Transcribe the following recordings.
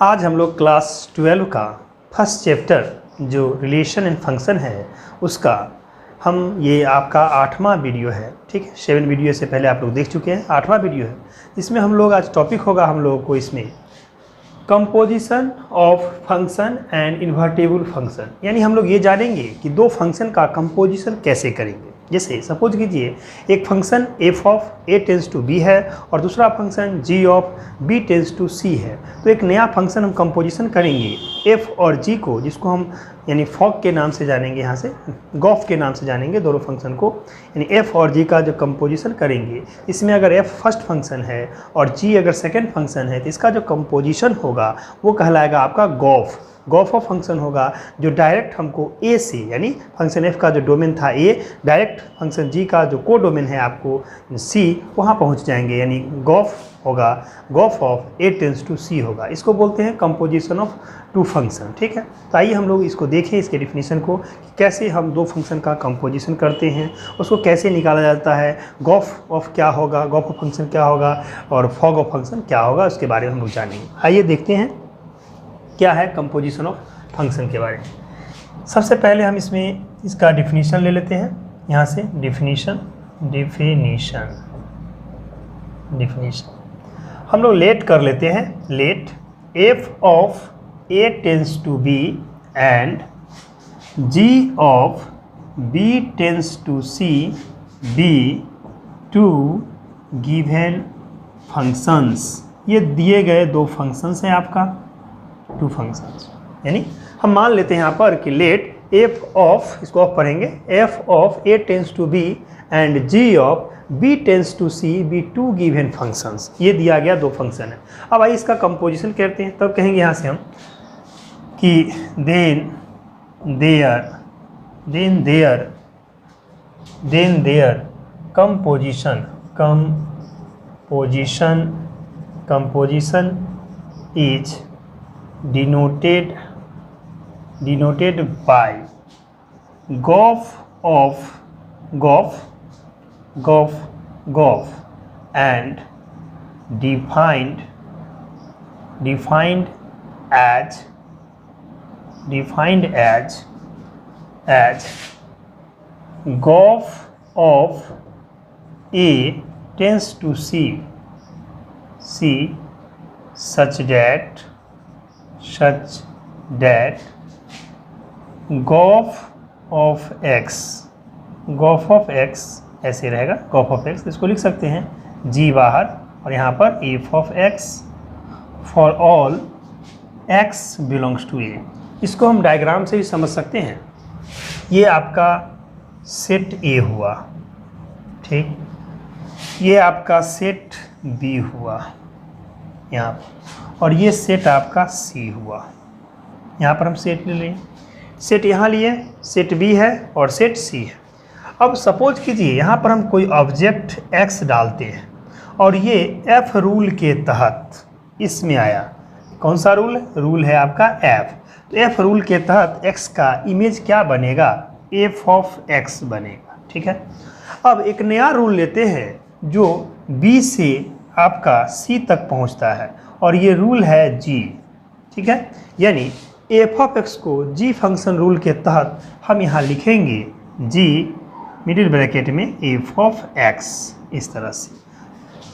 आज हम लोग क्लास 12 का फर्स्ट चैप्टर जो रिलेशन एंड फंक्शन है उसका ये आपका 8वां वीडियो है। ठीक है, 7 वीडियो से पहले आप लोग देख चुके हैं, 8वां वीडियो है। इसमें हम लोग आज टॉपिक होगा हम लोगों को इसमें composition of function and invertible function, यानी हम लोग ये जानेंगे कि दो फंक्शन का कंपोजिशन कैसे करेंगे। जैसे सपोज कीजिए एक function f of a tends to b है और दूसरा function g of b tends to c है। तो एक नया फंक्शन हम कंपोजिशन करेंगे f और g को, जिसको हम यानी फॉक के नाम से जानेंगे, यहाँ से गॉफ के नाम से जानेंगे दोनों फंक्शन को। यानी f और g का जो कंपोजिशन करेंगे, इसमें अगर f फर्स्ट फंक्शन है और g अगर सेकेंड फंक्शन है तो इसका जो कंपोजिशन होगा वो कहलाएगा आपका गॉफ। गॉफ ऑफ फंक्शन होगा जो डायरेक्ट हमको a से, यानी फंक्शन f का जो डोमेन था a, डायरेक्ट फंक्शन g का जो को डोमेन है आपको c, वहाँ पहुँच जाएंगे। यानी गॉफ होगा, gof of a tends to c होगा। इसको बोलते हैं कंपोजिशन ऑफ टू फंक्शन। ठीक है, तो आइए हम लोग इसको देखें, इसके डिफिनीशन को, कि कैसे हम दो फंक्शन का कंपोजिशन करते हैं, उसको कैसे निकाला जाता है, गॉफ ऑफ क्या होगा, गॉफ ऑफ फंक्शन क्या होगा और फॉग ऑफ फंक्शन क्या होगा, उसके बारे में हम लोग जानेंगे। आइए देखते हैं क्या है कंपोजिशन ऑफ फंक्शन के बारे में। सबसे पहले हम इसमें इसका डिफिनीशन ले लेते हैं, यहाँ से डिफिनीशन हम लोग लेट कर लेते हैं। Let f of a tends to b and g of b tends to c be to given functions. ये दिए गए दो फंक्शंस हैं आपका, टू फंक्शंस। यानी हम मान लेते हैं यहाँ पर कि लेट f ऑफ, इसको ऑफ पढ़ेंगे, f of a tends to b and g of b tends to c be to given functions. ये दिया गया दो फंक्शन है। अब आइए इसका कंपोजिशन करते हैं। तब कहेंगे यहाँ से हम कि then their composition is denoted by gauge and defined as gauge of a tends to c such that gauge of x ऐसे रहेगा। gauge of x इसको लिख सकते हैं g बाहर और यहाँ पर f of x for all x belongs to a। इसको हम डायग्राम से भी समझ सकते हैं। ये आपका सेट a हुआ, ठीक, ये आपका सेट b हुआ यहाँ पर, और ये सेट आपका C हुआ। यहाँ पर हम सेट ले लें, सेट यहाँ लिए, सेट B है और सेट C है। अब सपोज कीजिए यहाँ पर हम कोई ऑब्जेक्ट X डालते हैं और ये F रूल के तहत इसमें आया। कौन सा रूल है? रूल है आपका F। तो F रूल के तहत X का इमेज क्या बनेगा? F ऑफ X बनेगा। ठीक है, अब एक नया रूल लेते हैं जो B से आपका C तक पहुंचता है और ये रूल है G। ठीक है, यानी f ऑफ x को G फंक्शन रूल के तहत हम यहाँ लिखेंगे G मिडिल ब्रैकेट में f ऑफ x, इस तरह से।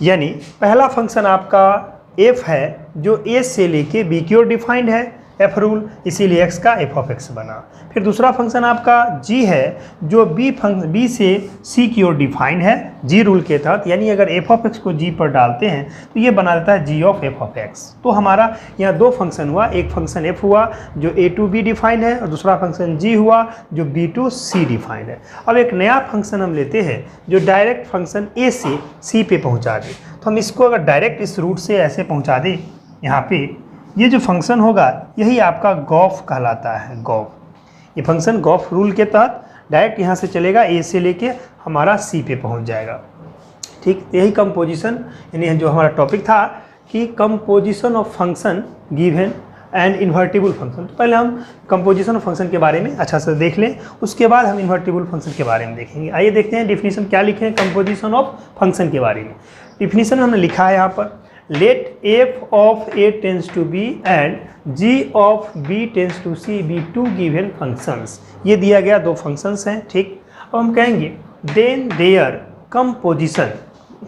यानी पहला फंक्शन आपका f है जो a से लेके b की ओर डिफाइंड है, f रूल, इसीलिए x का f ऑफ x बना। फिर दूसरा फंक्शन आपका g है जो b से c की ओर डिफाइंड है g रूल के तहत। यानी अगर f ऑफ x को g पर डालते हैं तो ये बना देता है g of f of x। तो हमारा यहाँ दो फंक्शन हुआ, एक फंक्शन f हुआ जो a टू b डिफाइंड है और दूसरा फंक्शन g हुआ जो b टू c डिफाइंड है। अब एक नया फंक्शन हम लेते हैं जो डायरेक्ट फंक्शन a से c पे पहुँचा दे। तो हम इसको अगर डायरेक्ट इस रूट से ऐसे पहुँचा दें, यहाँ पे ये जो फंक्शन होगा यही आपका गॉफ कहलाता है। गॉफ, ये फंक्शन गॉफ रूल के तहत डायरेक्ट यहाँ से चलेगा, ए से लेके हमारा सी पे पहुँच जाएगा। ठीक, यही कंपोजिशन, यानी जो हमारा टॉपिक था कि composition of function given and invertible function. तो पहले हम कंपोजिशन ऑफ फंक्शन के बारे में अच्छा से देख लें, उसके बाद हम इन्वर्टिबल फंक्शन के बारे में देखेंगे। आइए देखते हैं डिफिनीशन क्या लिखे हैं कंपोजिशन ऑफ फंक्शन के बारे में। डिफिनीशन हमने लिखा है यहाँ पर, let f of A tends to B and g of B tends to C be to given functions. ये दिया गया दो फंक्शंस हैं, ठीक। अब हम कहेंगे then their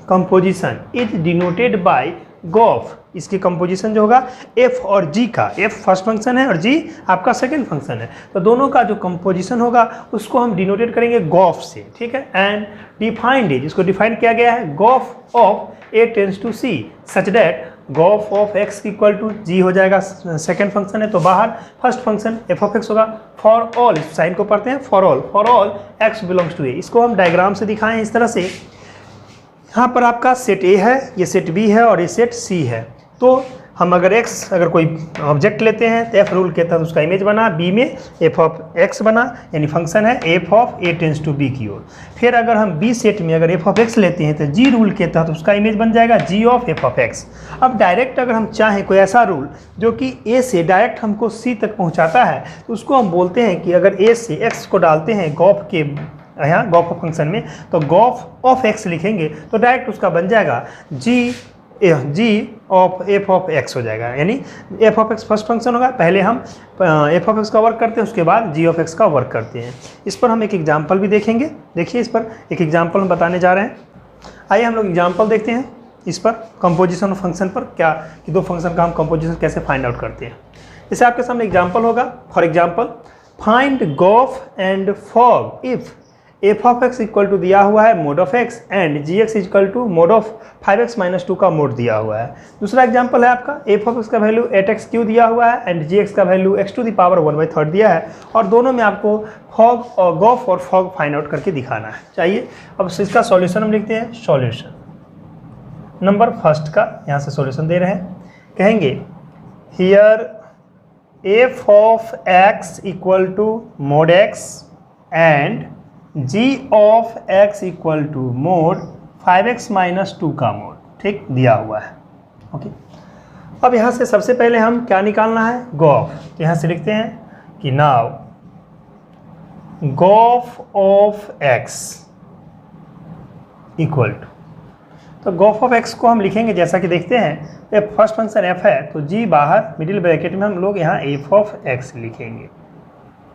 composition is denoted by gof. इसकी कंपोजिशन जो होगा एफ और जी का, एफ फर्स्ट फंक्शन है और जी आपका सेकंड फंक्शन है, तो दोनों का जो कंपोजिशन होगा उसको हम डिनोटेट करेंगे गॉफ से, ठीक है। एंड डिफाइंड इज, इसको डिफाइन किया गया है gof of A tends to C such that gof of x equal to G हो जाएगा, सेकंड फंक्शन है तो बाहर, first function F of X होगा फॉर ऑल, इस साइन को पढ़ते हैं for all X belongs to A. इसको हम डायग्राम से दिखाएं इस तरह से। यहाँ पर आपका सेट ए है, ये सेट बी है और ये सेट सी है। तो हम अगर कोई ऑब्जेक्ट लेते हैं तो एफ रूल के तहत उसका इमेज बना, बी में एफ ऑफ एक्स बना, यानी फंक्शन है f of A tends to B की ओर। फिर अगर हम बी सेट में अगर एफ ऑफ एक्स लेते हैं तो जी रूल के तहत उसका इमेज बन जाएगा जी ऑफ एफ ऑफ एक्स। अब डायरेक्ट अगर हम चाहें कोई ऐसा रूल जो कि ए से डायरेक्ट हमको सी तक पहुँचाता है तो उसको हम बोलते हैं कि अगर ए से एक्स को डालते हैं गॉफ के यहाँ गॉफ ऑफ फंक्शन में तो गॉफ ऑफ एक्स लिखेंगे तो डायरेक्ट उसका बन जाएगा जी ऑफ एफ ऑफ एक्स हो जाएगा, यानी F of x first function होगा, पहले हम एफ ऑफ एक्स का वर्क करते हैं उसके बाद जी ऑफ एक्स का वर्क करते हैं। इस पर हम एक एग्जांपल भी देखेंगे। देखिए इस पर एक एग्जांपल हम बताने जा रहे हैं। आइए हम लोग एग्जांपल देखते हैं इस पर कंपोजिशन ऑफ फंक्शन पर, क्या कि दो फंक्शन का हम कंपोजिशन कैसे फाइंड आउट करते हैं। जैसे आपके सामने एग्जाम्पल होगा, for example find gof and fog if f of x equal to दिया हुआ है mod of x and g x equal to mod of 5x - 2 का मोड दिया हुआ है। दूसरा एग्जांपल है आपका एफ ऑफ एक्स का वैल्यू 8x क्यू दिया हुआ है एंड जी एक्स का value x to the power 1/3 दिया है और दोनों में आपको फॉग और गॉफ और फॉग फाइंड आउट करके दिखाना है। चाहिए अब इसका सॉल्यूशन हम लिखते हैं। सॉल्यूशन नंबर फर्स्ट का यहाँ से सॉल्यूशन दे रहे हैं, कहेंगे here f of x equal to mod x and g of x equal to mod 5x - 2 का मोड, ठीक दिया हुआ है। ओके, अब यहाँ से सबसे पहले हम क्या निकालना है, गॉफ। तो यहाँ से लिखते हैं कि now gof of x equal to, तो गॉफ ऑफ x को हम लिखेंगे जैसा कि देखते हैं एफ फर्स्ट फंक्शन f है तो g बाहर मिडिल ब्रैकेट में हम लोग यहाँ एफ ऑफ x लिखेंगे,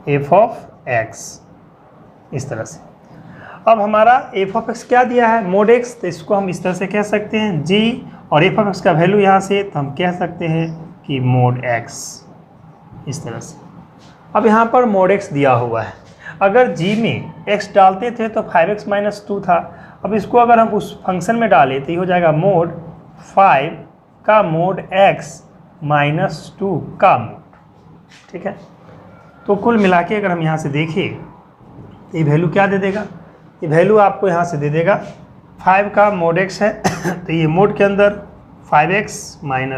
एफ ऑफ x इस तरह से। अब हमारा एफ ऑफ एक्स क्या दिया है मोड एक्स, तो इसको हम इस तरह से कह सकते हैं जी और एफ ऑफ एक्स का वैल्यू यहाँ से तो हम कह सकते हैं कि मोड एक्स इस तरह से। अब यहाँ पर मोड एक्स दिया हुआ है, अगर जी में एक्स डालते थे तो 5x - 2 था, अब इसको अगर हम उस फंक्शन में डालें तो ये हो जाएगा मोड 5 का मोड एक्स - 2 का मोड, ठीक है। तो कुल मिला के अगर हम यहाँ से देखें ये वैल्यू क्या दे देगा, ये वैल्यू आपको यहाँ से दे देगा 5 का मोड एक्स है तो ये मोड के अंदर 5x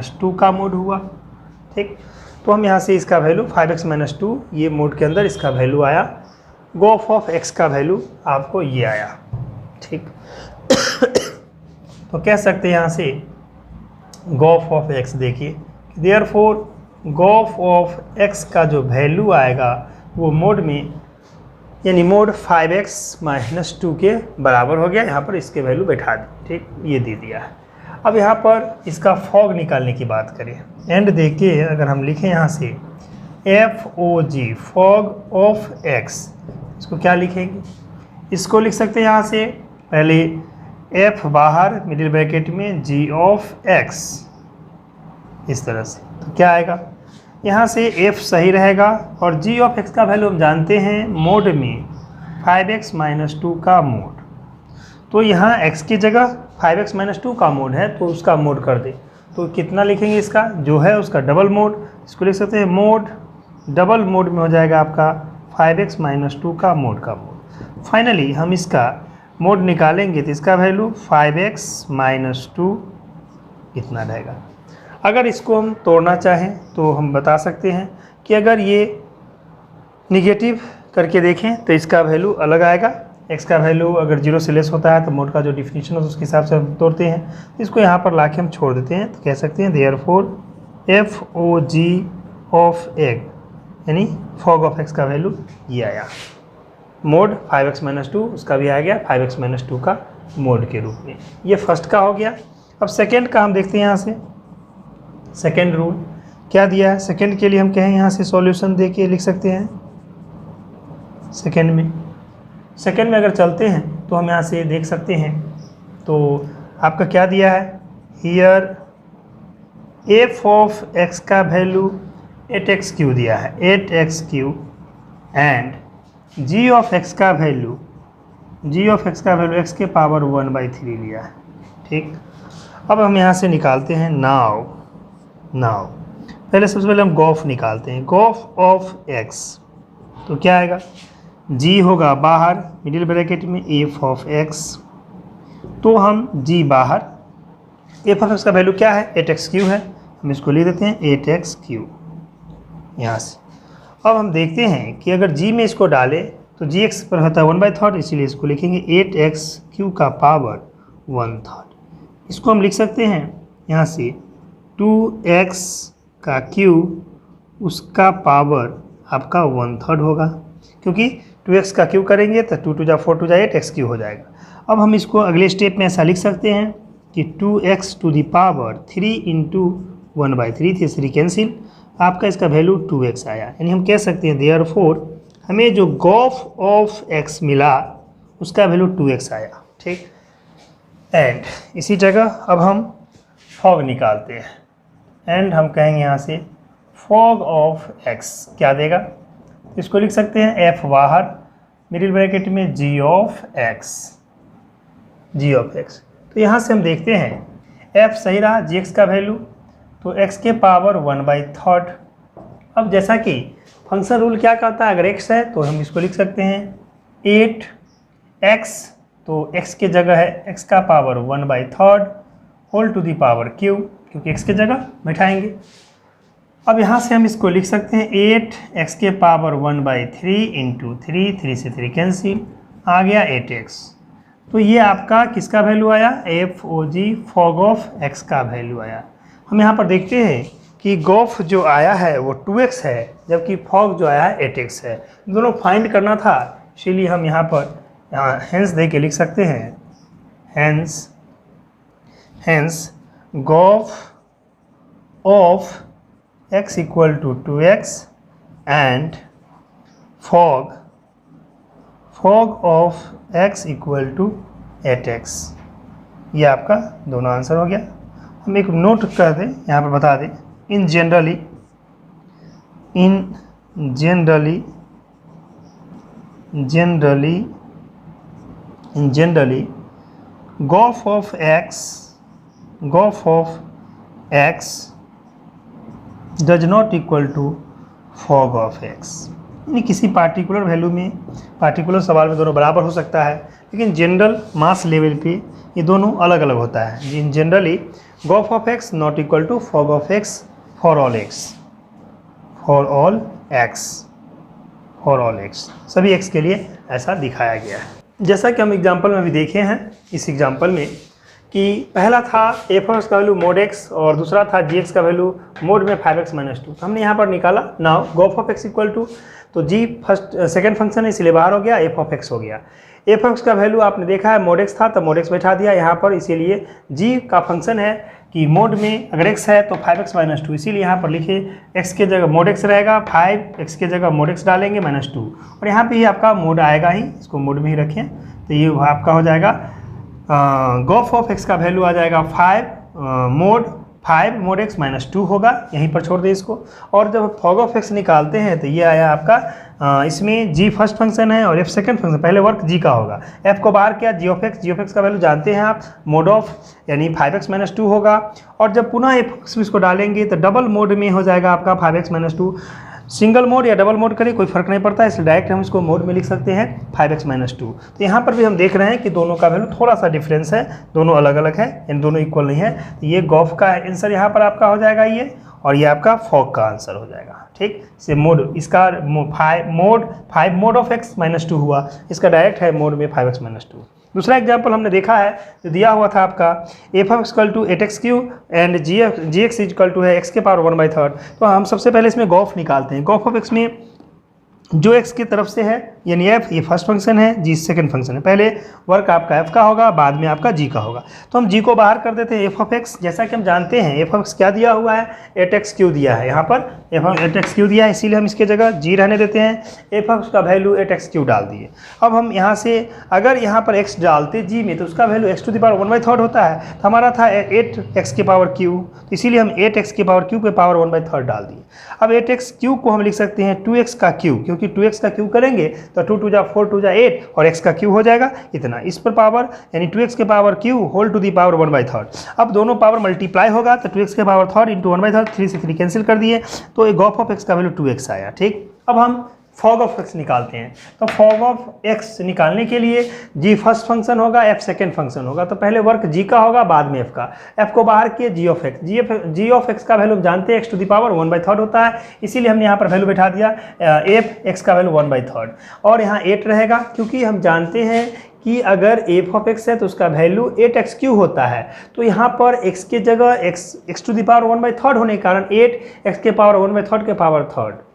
- 2 का मोड हुआ, ठीक। तो हम यहाँ से इसका वैल्यू 5x - 2 ये मोड के अंदर इसका वैल्यू आया, गॉफ ऑफ x का वैल्यू आपको ये आया, ठीक। तो कह सकते हैं यहाँ से गॉफ ऑफ x, देखिए देयरफॉर गॉफ ऑफ x का जो वैल्यू आएगा वो मोड में यानी मोड 5x - 2 के बराबर हो गया। यहाँ पर इसके वैल्यू बैठा दी, ठीक, ये दे दिया है। अब यहाँ पर इसका फॉग निकालने की बात करें, एंड देखिए अगर हम लिखें यहाँ से FOG फॉग ऑफ x, इसको क्या लिखेंगे, इसको लिख सकते हैं यहाँ से पहले f बाहर मिडिल ब्रैकेट में g ऑफ x इस तरह से। तो क्या आएगा यहाँ से f सही रहेगा और g ऑफ x का वैल्यू हम जानते हैं मोड में 5x - 2 का मोड, तो यहाँ x की जगह 5x - 2 का मोड है तो उसका मोड कर दे, तो कितना लिखेंगे इसका जो है उसका डबल मोड, इसको लिख सकते हैं मोड डबल मोड में हो जाएगा आपका 5x - 2 का मोड। फाइनली हम इसका मोड निकालेंगे तो इसका वैल्यू 5x - 2 इतना रहेगा। अगर इसको हम तोड़ना चाहें तो हम बता सकते हैं कि अगर ये निगेटिव करके देखें तो इसका वैल्यू अलग आएगा, x का वैल्यू अगर 0 से लेस होता है तो मोड का जो डिफिनीशन है उसके हिसाब से हम तोड़ते हैं, इसको यहाँ पर ला के हम छोड़ देते हैं। तो कह सकते हैं देयरफॉर FOG ऑफ x यानी फॉग ऑफ x का वैल्यू ये आया, मोड 5x - 2 उसका भी आ गया 5x - 2 का मोड के रूप में। ये फर्स्ट का हो गया। अब सेकेंड का हम देखते हैं यहाँ से, सेकेंड रूल क्या दिया है। सेकेंड के लिए हम कहें यहाँ से सॉल्यूशन दे के लिख सकते हैं। सेकेंड में अगर चलते हैं तो हम यहाँ से देख सकते हैं, तो आपका क्या दिया है, हियर एफ ऑफ एक्स का वैल्यू 8x³ दिया है, 8x³ and g of x का वैल्यू x के पावर 1/3 लिया है। ठीक, अब हम यहाँ से निकालते हैं नाउ पहले सबसे पहले हम गॉफ निकालते हैं। गॉफ ऑफ x तो क्या आएगा, g होगा बाहर मिडिल ब्रैकेट में एफ ऑफ x, तो हम g बाहर, एफ ऑफ x का वैल्यू क्या है 8x³ है, हम इसको लिख देते हैं 8x³ यहाँ से। अब हम देखते हैं कि अगर g में इसको डालें तो gx पर होता है 1/3, इसीलिए इसको लिखेंगे 8x³ का पावर 1/3। इसको हम लिख सकते हैं यहाँ से 2x का क्यूब उसका पावर आपका 1/3 होगा, क्योंकि 2x का क्यूब करेंगे तो 2 × 4 × 8 x³ हो जाएगा। अब हम इसको अगले स्टेप में ऐसा लिख सकते हैं कि 2x to the power 3 × 1/3, 3 cancel, आपका इसका वैल्यू 2x आया। यानी हम कह सकते हैं देयरफॉर हमें जो गॉफ ऑफ x मिला उसका वैल्यू 2x आया। ठीक, एंड इसी जगह अब हम फॉग निकालते हैं, एंड हम कहेंगे यहाँ से फॉग ऑफ x क्या देगा, इसको लिख सकते हैं f बाहर मिडिल ब्रैकेट में g ऑफ x। तो यहाँ से हम देखते हैं f सही रहा, gx का वैल्यू तो x के पावर 1/3। अब जैसा कि फंक्शन रूल क्या कहता है, अगर x है तो हम इसको लिख सकते हैं 8x, तो x के जगह है x का power 1/3 whole to the power q, क्योंकि x के जगह बैठाएंगे। अब यहाँ से हम इसको लिख सकते हैं 8x के पावर 1/3 × 3 से 3 कैंसिल, आ गया 8x। तो ये आपका किसका वैल्यू आया, FOG फॉग ऑफ x का वैल्यू आया। हम यहाँ पर देखते हैं कि गॉफ जो आया है वो 2x है, जबकि फॉग जो आया है 8x है। दोनों फाइंड करना था, इसीलिए हम यहाँ हेंस दे के लिख सकते हैं, hence Gauff of x = 2x and fog of x = 8x। ये आपका दोनों आंसर हो गया। हम एक नोट कर दें, यहाँ पर बता दें, in generally gof of x does not equal to fog of x। यानी किसी पार्टिकुलर वैल्यू में, पार्टिकुलर सवाल में दोनों बराबर हो सकता है, लेकिन जनरल मास लेवल पे ये दोनों अलग अलग होता है। In generally gof of x not equal to fog of x for all x, सभी x के लिए ऐसा दिखाया गया है। जैसा कि हम एग्जाम्पल में भी देखे हैं, इस एग्जाम्पल में कि पहला था एफ ऑफ एक्स का वैल्यू मोड x और दूसरा था जी एक्स का वैल्यू मोड में 5x - 2। तो हमने यहाँ पर निकाला now gof of x equal to, तो जी सेकेंड फंक्शन है इसलिए बाहर हो गया, एफ ऑफ एक्स हो गया। एफ ऑफ एक्स का वैल्यू आपने देखा है मोड x था तो मोड x बैठा दिया यहाँ पर, इसीलिए जी का फंक्शन है कि मोड में अगर x है तो 5x - 2, इसीलिए यहाँ पर लिखे x के जगह मोड x रहेगा, 5x के जगह मोड x डालेंगे -2, और यहाँ पे ही आपका मोड आएगा ही, इसको मोड में ही रखें। तो ये आपका हो जाएगा गॉफ ऑफ x का वैल्यू आ जाएगा 5 मोड x -2 होगा, यहीं पर छोड़ दें इसको। और जब फॉग ऑफ x निकालते हैं तो ये आया आपका इसमें g फर्स्ट फंक्शन है और f सेकंड फंक्शन, पहले वर्क g का होगा, f को बाहर किया g ऑफ x का वैल्यू जानते हैं आप, मोड ऑफ यानी 5x - 2 होगा। और जब पुनः f इसको डालेंगे तो डबल मोड में हो जाएगा आपका 5x - 2। सिंगल मोड या डबल मोड करें कोई फर्क नहीं पड़ता, इसलिए डायरेक्ट हम इसको मोड में लिख सकते हैं 5x - 2। तो यहाँ पर भी हम देख रहे हैं कि दोनों का वैल्यू थोड़ा सा डिफरेंस है, दोनों अलग अलग है, इन दोनों इक्वल नहीं है। तो ये गॉफ का आंसर यहाँ पर आपका हो जाएगा ये, और ये आपका फॉग का आंसर हो जाएगा। ठीक, से मोड इसका 5 मोड ऑफ x - 2 हुआ, इसका डायरेक्ट है मोड में 5x - 2। दूसरा एग्जाम्पल हमने देखा है जो दिया हुआ था आपका f of equal to 8x³ and g x equal to है x के पावर 1/3। तो हम सबसे पहले इसमें गॉफ निकालते हैं। गॉफ ऑफ x में जो x की तरफ से है, यानी f ये फर्स्ट फंक्शन है, g सेकंड फंक्शन है। पहले वर्क आपका f का होगा, बाद में आपका g का होगा। तो हम g को बाहर कर देते हैं, f ऑफ x। जैसा कि हम जानते हैं f ऑफ x क्या दिया हुआ है, 8x³ दिया है, यहाँ पर f ऑफ 8x³ दिया है, इसीलिए हम इसके जगह g रहने देते हैं। f ऑफ x का वैल्यू 8x³ डाल दिए। अब हम यहाँ से अगर यहाँ पर x डालते g में तो उसका वैल्यू x⁻⁴ होता है, तो हमारा था 8x⁻³ तो इसीलिए हम 8x⁻³ पे पावर 1/3 डाल दिए। अब 8x³ को हम लिख सकते हैं 2x का क्यूब, क्योंकि 2x का क्यूब करेंगे तो 2 2 जा 4 2 जा 8 और x का क्यूब हो जाएगा इतना। इस पर पावर यानी 2x के power cube whole to the power 1/3। अब दोनों पावर मल्टीप्लाई होगा तो 2x के पावर 3 इंटू 1/3, 3 से 3 कैंसिल कर दिए, तो गॉफ ऑफ x का वैल्यू 2x आया। ठीक, अब हम फॉग ऑफ x निकालते हैं। तो फॉग ऑफ x निकालने के लिए g फर्स्ट फंक्शन होगा, f सेकेंड फंक्शन होगा। तो पहले वर्क g का होगा, बाद में f का। f को बाहर किए g of x, g of x का वैल्यू हम जानते हैं x⁻⁴ होता है, इसीलिए हमने यहाँ पर वैल्यू बैठा दिया f x का वैल्यू 1/3 और यहाँ 8 रहेगा, क्योंकि हम जानते हैं कि अगर f ऑफ x है तो उसका वैल्यू 8x³ होता है। तो यहाँ पर x के जगह x⁻⁴ होने के कारण 8x के पावर 1/3 के पावर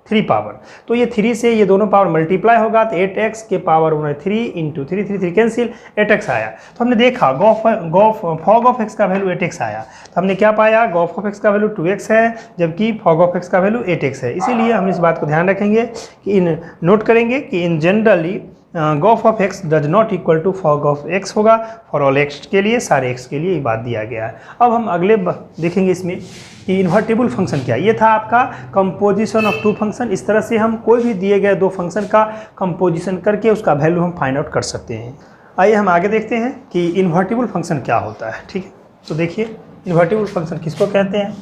3 पावर, तो ये 3 से ये दोनों पावर मल्टीप्लाई होगा तो 8x के पावर 1/3 इंटू 3 3 3 कैंसिल 8x आया। तो हमने देखा फॉग ऑफ x का वैल्यू 8x आया, तो हमने क्या पाया, गॉफ ऑफ x का वैल्यू 2x है जबकि फॉग ऑफ x का वैल्यू 8x है। इसीलिए हम इस बात को ध्यान रखेंगे कि नोट करेंगे कि in generally gof of x does not equal to fog of x होगा फॉर ऑल x के लिए, सारे x के लिए ये बात दिया गया है। अब हम अगले देखेंगे इसमें कि इन्वर्टिबल फंक्शन क्या है। ये था आपका कंपोजिशन ऑफ टू फंक्शन। इस तरह से हम कोई भी दिए गए दो फंक्शन का कंपोजिशन करके उसका वैल्यू हम फाइंड आउट कर सकते हैं। आइए हम आगे देखते हैं कि इन्वर्टिबल फंक्शन क्या होता है। ठीक है, तो देखिए इन्वर्टिबल फंक्शन किसको कहते हैं,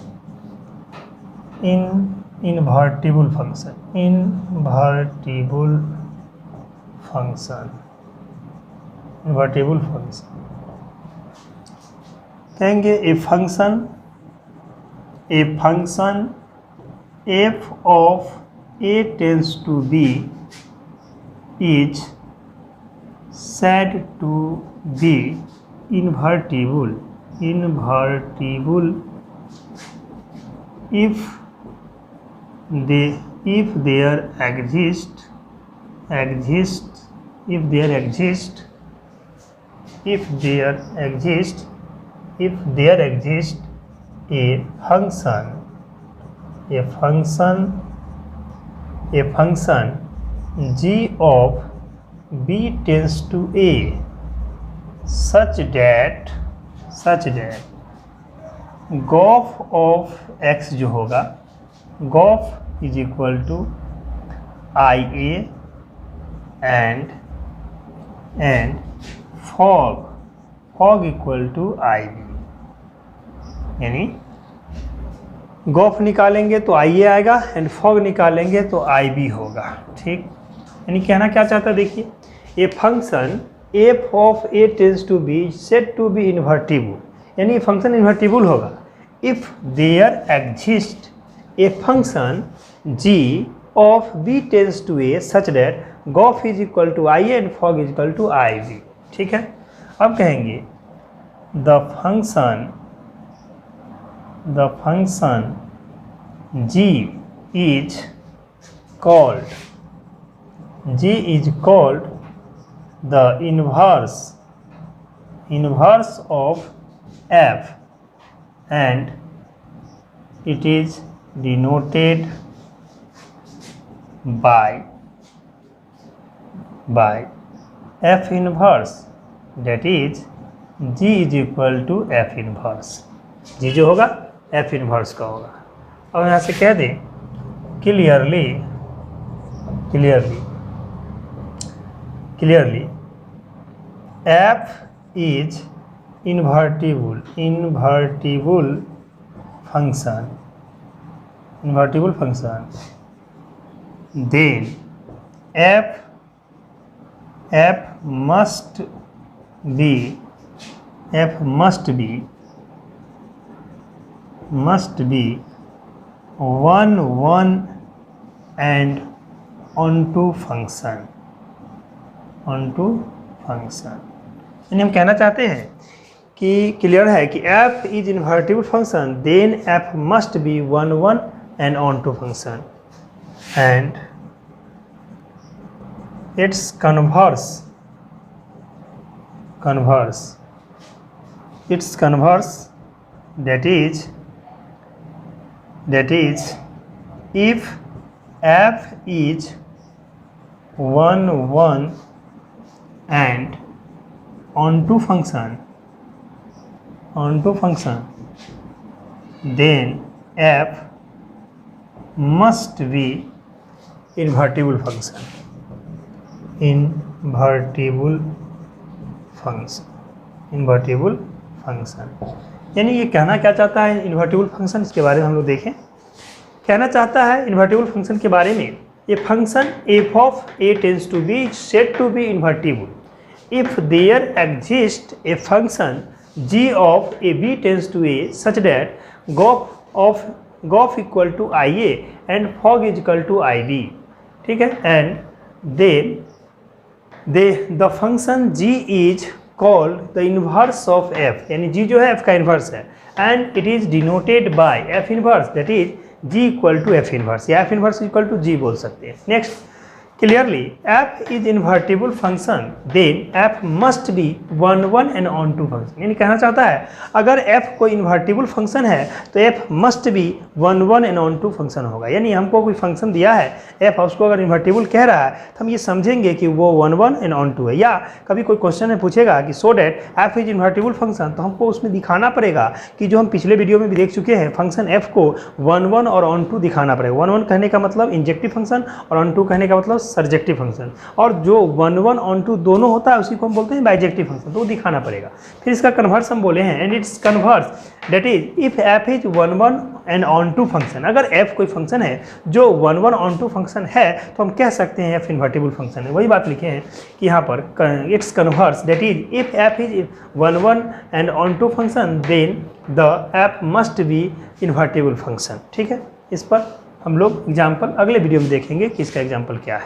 इन्वर्टिबल फंक्शन, इन्वर्टिबल फंक्शन कहेंगे a function f of a tends to b is said to be invertible if there exists a function g of b tends to a such that gof of x जो होगा, gof is equal to IA and fog equal to IB, यानी gof निकालेंगे तो IA आएगा and fog निकालेंगे तो IB होगा। ठीक, यानी कहना क्या चाहता है, देखिए ये function f of a tends to B said to be invertible, यानी फंक्शन इन्वर्टिबल होगा if there exist a function g of b tends to a such that gof is equal to IA and fog is equal to IB। ठीक है, अब कहेंगे the function g is called the inverse of f and it is denoted by f inverse, that is g is equal to f inverse। g जो होगा f inverse का होगा। अब यहाँ से कह दें clearly f is invertible function, then f must be one and onto function। यानी हम कहना चाहते हैं कि क्लियर है कि f is invertible function then f must be one and onto function its converse that is if f is 1 1 and onto function, then f must be invertible function. यानी ये कहना क्या चाहता है इन्वर्टिबल फंक्शन, इसके बारे में हम लोग देखें। कहना चाहता है इन्वर्टिबल फंक्शन के बारे में, ये function f of a tends to b is said to be invertible if there exists a function g of a b tends to a such that gof equal to ia and fog is equal to ib, ठीक है, and then the function g is called the inverse of f, यानी g जो है f का inverse है, and it is denoted by f inverse that is g equal to f inverse, या f inverse equal to g बोल सकते हैं। Next, clearly f is invertible function then f must be 1 1 and onto function, यानी कहना चाहता है अगर f कोई इन्वर्टिबल फंक्शन है तो f must be 1 1 and onto function होगा। यानी हमको कोई फंक्शन दिया है f, उसको अगर इन्वर्टिबल कह रहा है तो हम ये समझेंगे कि वो 1 1 and onto है। या कभी कोई क्वेश्चन में पूछेगा कि so that f is invertible function, तो हमको उसमें दिखाना पड़ेगा कि जो हम पिछले वीडियो में भी देख चुके हैं फंक्शन f को 1 1 और onto दिखाना पड़ेगा। 1 1 कहने का मतलब इंजेक्टिव फंक्शन और onto कहने का मतलब सर्जेक्टिव फंक्शन, और जो 1 1 onto दोनों होता है उसी को हम बोलते हैं बाइजेक्टिव फंक्शन, तो वो दिखाना पड़ेगा। फिर इसका कन्वर्स हम बोले हैं, and it's converse that is if f is 1 1 and onto function, अगर f कोई फंक्शन है जो 1 1 onto फंक्शन है तो हम कह सकते हैं f इन्वर्टिबल फंक्शन है। वही बात लिखे हैं कि यहाँ पर its converse that is if f is 1 1 and onto function then the f must be invertible function, ठीक है। इस पर हम लोग एग्जाम्पल अगले वीडियो में देखेंगे कि इसका एग्जाम्पल क्या है।